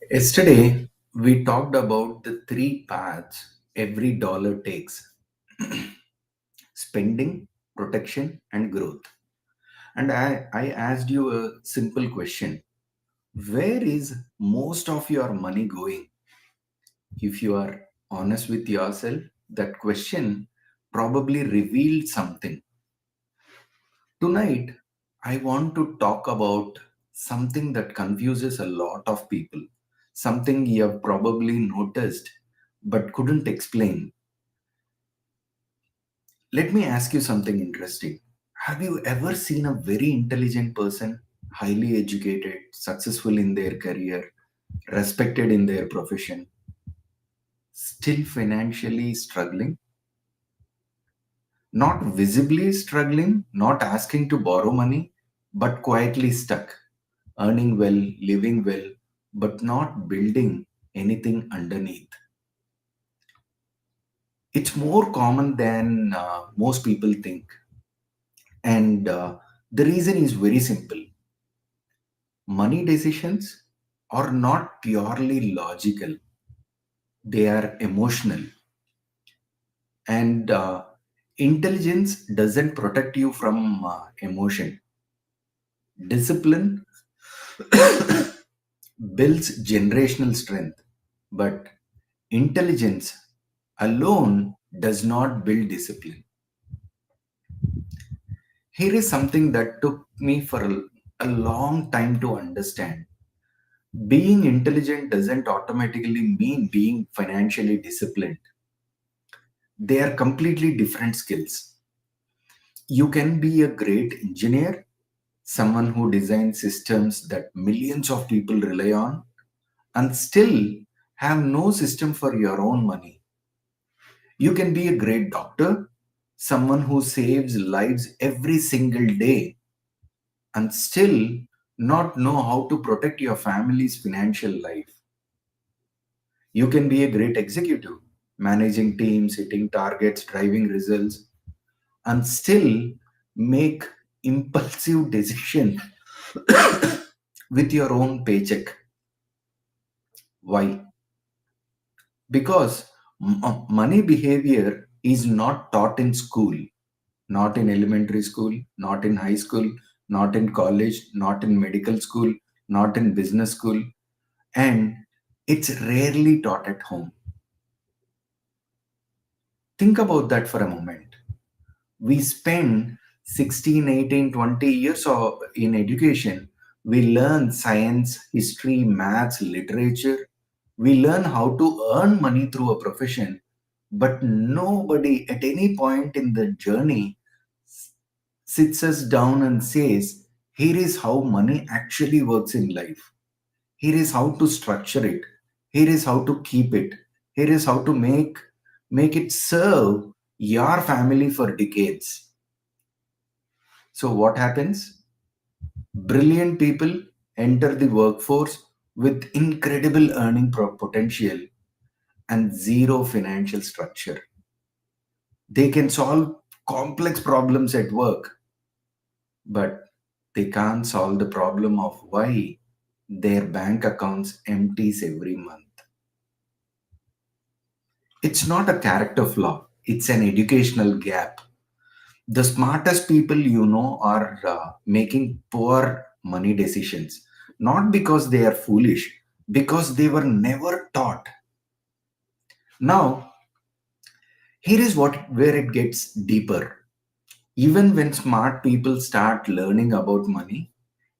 Yesterday, we talked about the three paths every dollar takes: spending, protection, and growth. And I asked you a simple question: where is most of your money going? If you are honest with yourself, that question probably revealed something. Tonight, I want to talk about something that confuses a lot of people, something you have probably noticed but couldn't explain. Let me ask you something interesting. Have you ever seen a very intelligent person, highly educated, successful in their career, respected in their profession, still financially struggling? Not visibly struggling, not asking to borrow money, but quietly stuck, earning well, living well, but not building anything underneath. It's more common than most people think. And the reason is very simple: money decisions are not purely logical, they are emotional. And intelligence doesn't protect you from emotion. Discipline builds generational strength, but intelligence alone does not build discipline. Here is something that took me for a long time to understand. Being intelligent doesn't automatically mean being financially disciplined. They are completely different skills. You can be a great engineer, someone who designs systems that millions of people rely on, and still have no system for your own money. You can be a great doctor, someone who saves lives every single day, and still not know how to protect your family's financial life. You can be a great executive, managing teams, hitting targets, driving results, and still make impulsive decisions with your own paycheck. Why? Because money behavior is not taught in school, not in elementary school, not in high school, not in college, not in medical school, not in business school, and it's rarely taught at home. Think about that for a moment. We spend 16, 18, 20 years in education. We learn science, history, maths, literature. We learn how to earn money through a profession, but nobody at any point in the journey sits us down and says, here is how money actually works in life. Here is how to structure it. Here is how to keep it. Here is how to make it serve your family for decades. So what happens? Brilliant people enter the workforce with incredible earning potential and zero financial structure. They can solve complex problems at work, but they can't solve the problem of why their bank accounts empties every month. It's not a character flaw, it's an educational gap. The smartest people are making poor money decisions, not because they are foolish, because they were never taught. Now, here is what where it gets deeper. Even when smart people start learning about money,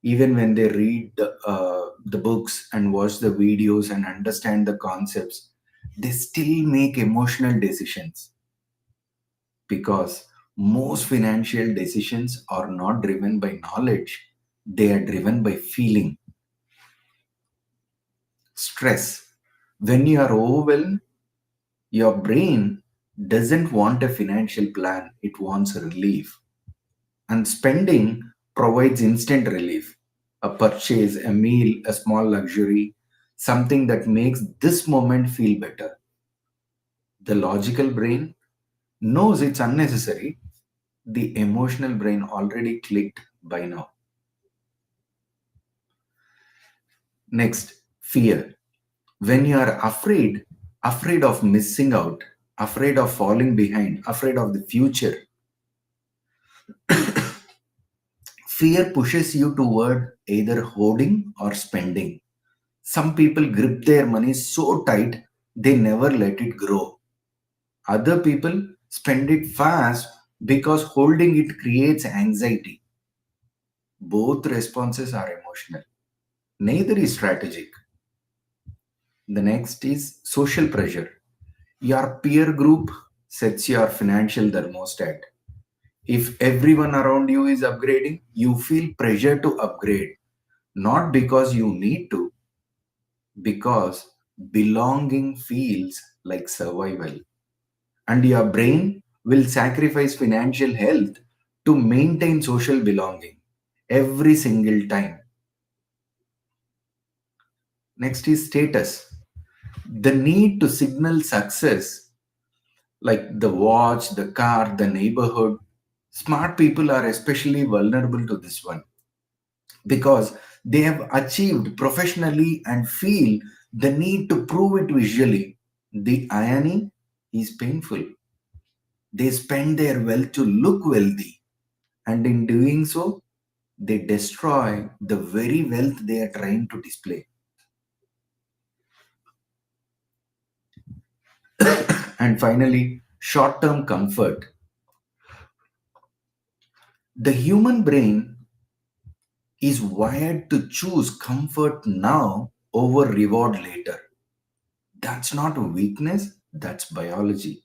even when they read the books and watch the videos and understand the concepts, they still make emotional decisions, because most financial decisions are not driven by knowledge, they are driven by feeling, stress. When you are overwhelmed, your brain doesn't want a financial plan, it wants relief. And spending provides instant relief: a purchase, a meal, a small luxury, something that makes this moment feel better. The logical brain knows it's unnecessary, the emotional brain already clicked by now. Next, fear. When you are afraid of missing out, afraid of falling behind, afraid of the future, fear pushes you toward either hoarding or spending. Some people grip their money so tight they never let it grow. Other people spend it fast because holding it creates anxiety. Both responses are emotional. Neither is strategic. The next is social pressure. Your peer group sets your financial thermostat. If everyone around you is upgrading, you feel pressure to upgrade. Not because you need to, because belonging feels like survival. And your brain will sacrifice financial health to maintain social belonging every single time. Next is status. The need to signal success, like the watch, the car, the neighborhood. Smart people are especially vulnerable to this one because they have achieved professionally and feel the need to prove it visually. The irony is painful. They spend their wealth to look wealthy, and in doing so, they destroy the very wealth they are trying to display. And finally, short term comfort. The human brain is wired to choose comfort now over reward later. That's not a weakness, that's biology.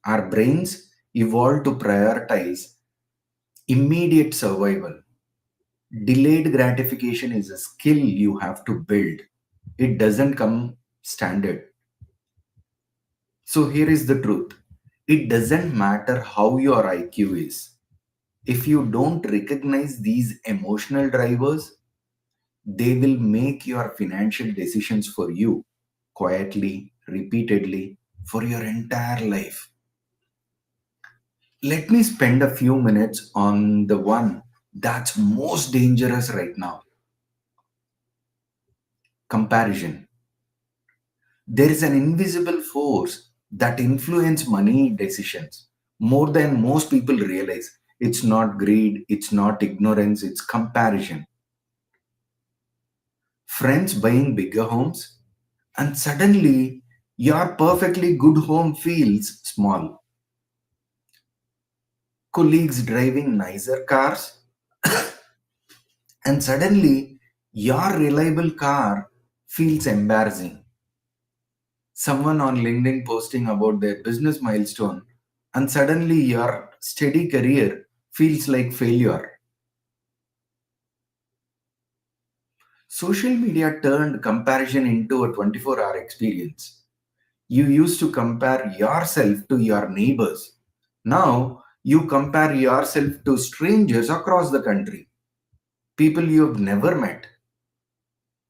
Our brains evolved to prioritize immediate survival. Delayed gratification is a skill you have to build, it doesn't come standard. So, here is the truth, it doesn't matter how your IQ is. If you don't recognize these emotional drivers, they will make your financial decisions for you quietly, repeatedly, for your entire life. Let me spend a few minutes on the one that's most dangerous right now, comparison. There is an invisible force that influences money decisions more than most people realize. It's not greed, it's not ignorance, it's comparison. Friends buying bigger homes, and suddenly your perfectly good home feels small. Colleagues driving nicer cars, and suddenly your reliable car feels embarrassing. Someone on LinkedIn posting about their business milestone, and suddenly your steady career feels like failure. Social media turned comparison into a 24-hour experience. You used to compare yourself to your neighbors. Now you compare yourself to strangers across the country, people you've never met,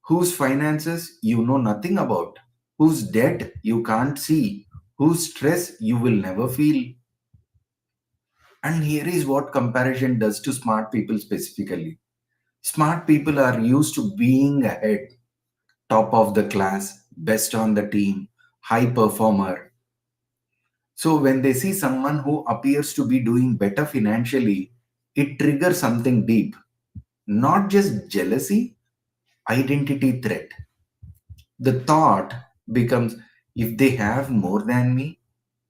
whose finances you know nothing about, whose debt you can't see, whose stress you will never feel. And here is what comparison does to smart people specifically. Smart people are used to being ahead, top of the class, best on the team, high performer. So when they see someone who appears to be doing better financially, it triggers something deep, not just jealousy, identity threat. The thought becomes, if they have more than me,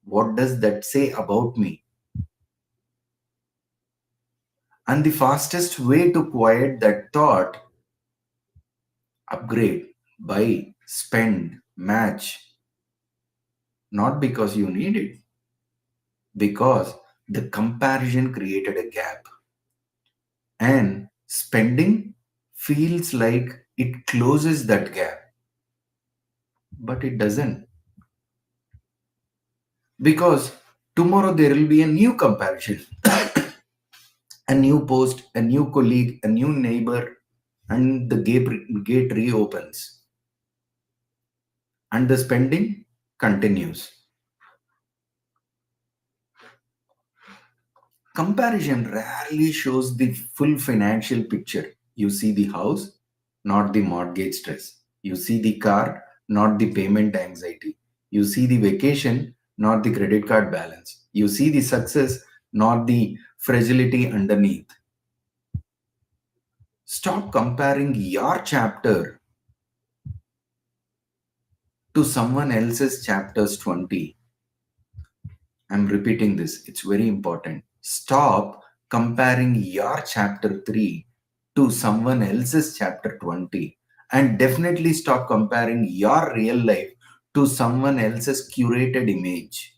what does that say about me? And the fastest way to quiet that thought, upgrade, buy, spend, match, not because you need it, because the comparison created a gap. And spending feels like it closes that gap, but it doesn't. Because tomorrow there will be a new comparison, a new post, a new colleague, a new neighbor, and the gate reopens, and the spending continues. Comparison rarely shows the full financial picture. You see the house, not the mortgage stress. You see the car, not the payment anxiety. You see the vacation, not the credit card balance. You see the success, not the fragility underneath. Stop comparing your chapter to someone else's chapters 20. I'm repeating this, it's very important. Stop comparing your chapter 3 to someone else's chapter 20. And definitely stop comparing your real life to someone else's curated image.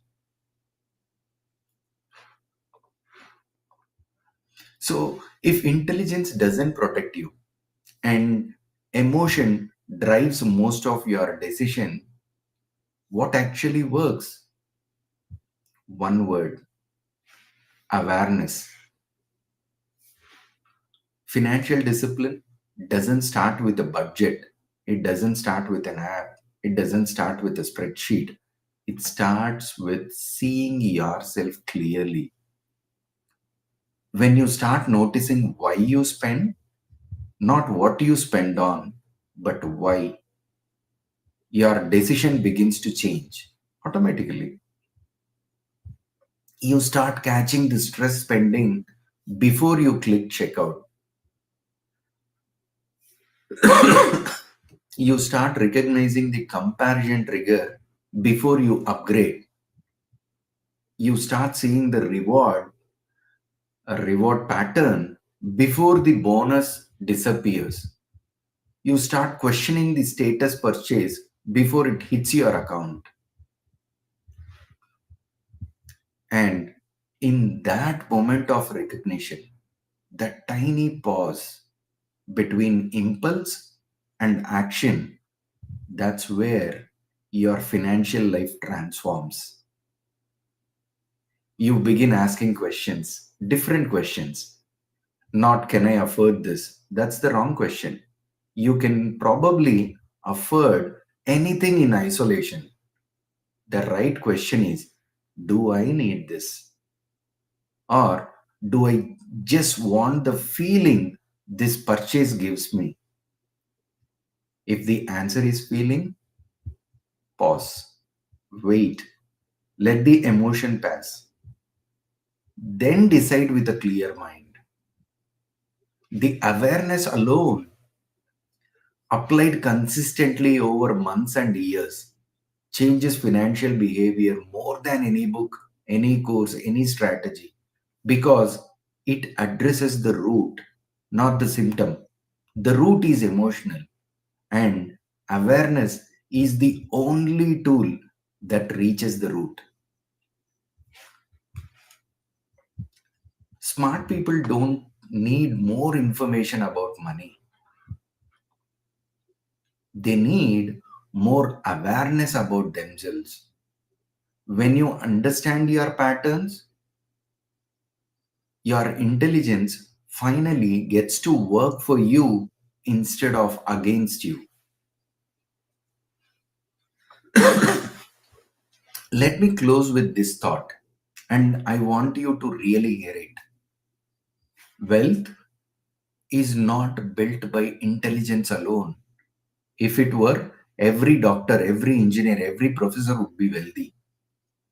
So, if intelligence doesn't protect you and emotion drives most of your decision, what actually works? One word: awareness. Financial discipline doesn't start with a budget, it doesn't start with an app, it doesn't start with a spreadsheet. It starts with seeing yourself clearly. When you start noticing why you spend, not what you spend on, but why, your decision begins to change automatically. You start catching the stress spending before you click checkout. You start recognizing the comparison trigger before you upgrade. You start seeing the reward pattern before the bonus disappears. You start questioning the status purchase before it hits your account. And in that moment of recognition, that tiny pause between impulse and action, that's where your financial life transforms. You begin asking questions, different questions. Not can I afford this? That's the wrong question. You can probably afford anything in isolation. The right question is, do I need this? Or do I just want the feeling this purchase gives me? If the answer is feeling, pause, wait, let the emotion pass. Then decide with a clear mind. The awareness alone, applied consistently over months and years, changes financial behavior more than any book, any course, any strategy, because it addresses the root, not the symptom. The root is emotional, and awareness is the only tool that reaches the root. Smart people don't need more information about money, they need more awareness about themselves. When you understand your patterns, your intelligence finally gets to work for you instead of against you. Let me close with this thought, and I want you to really hear it. Wealth is not built by intelligence alone. If it were, every doctor, every engineer, every professor would be wealthy,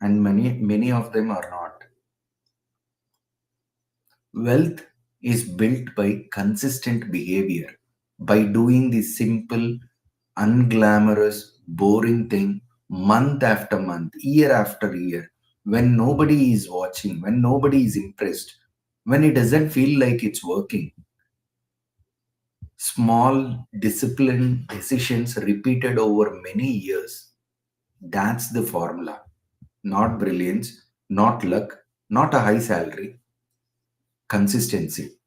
and many of them are not. Wealth is built by consistent behavior, by doing the simple, unglamorous, boring thing month after month, year after year, when nobody is watching, when nobody is impressed, when it doesn't feel like it's working. Small, disciplined decisions repeated over many years. That's the formula. Not brilliance, not luck, not a high salary, consistency.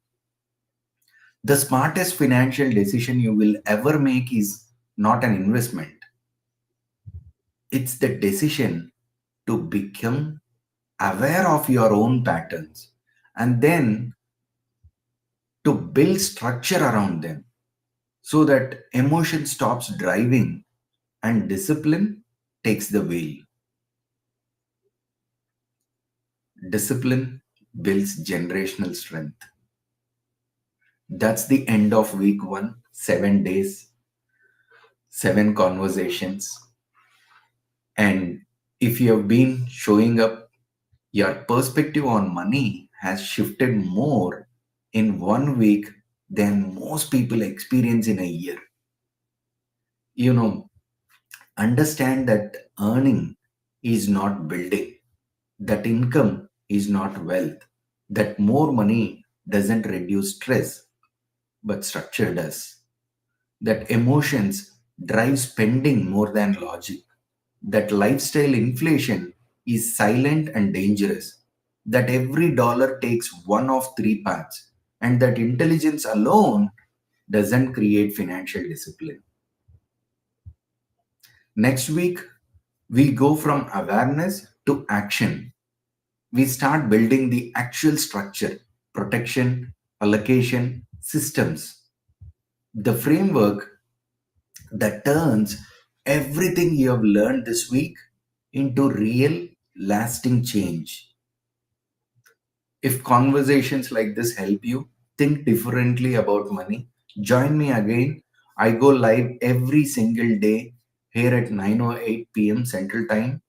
The smartest financial decision you will ever make is not an investment, it's the decision to become aware of your own patterns and then to build structure around them so that emotion stops driving and discipline takes the wheel. Discipline builds generational strength. That's the end of week one, 7 days. 7 conversations. And if you have been showing up, your perspective on money has shifted more in 1 week than most people experience in a year. You know, understand that earning is not building, that income is not wealth, that more money doesn't reduce stress, but structure does, that emotions drive spending more than logic, that lifestyle inflation is silent and dangerous, that every dollar takes one of three paths, and that intelligence alone doesn't create financial discipline. Next week, we go from awareness to action. We start building the actual structure, protection, allocation, systems, the framework that turns everything you have learned this week into real, lasting change. If conversations like this help you think differently about money, join me again. I go live every single day here at 9:08 p.m. Central Time.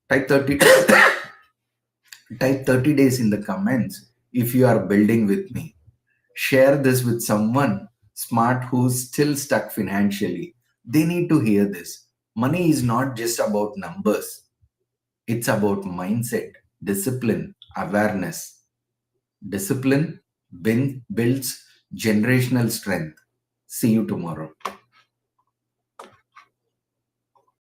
Type 30 type 30 days in the comments if you are building with me. Share this with someone smart who's still stuck financially. They need to hear this. Money is not just about numbers, it's about mindset, discipline, awareness. Discipline builds generational strength. See you tomorrow.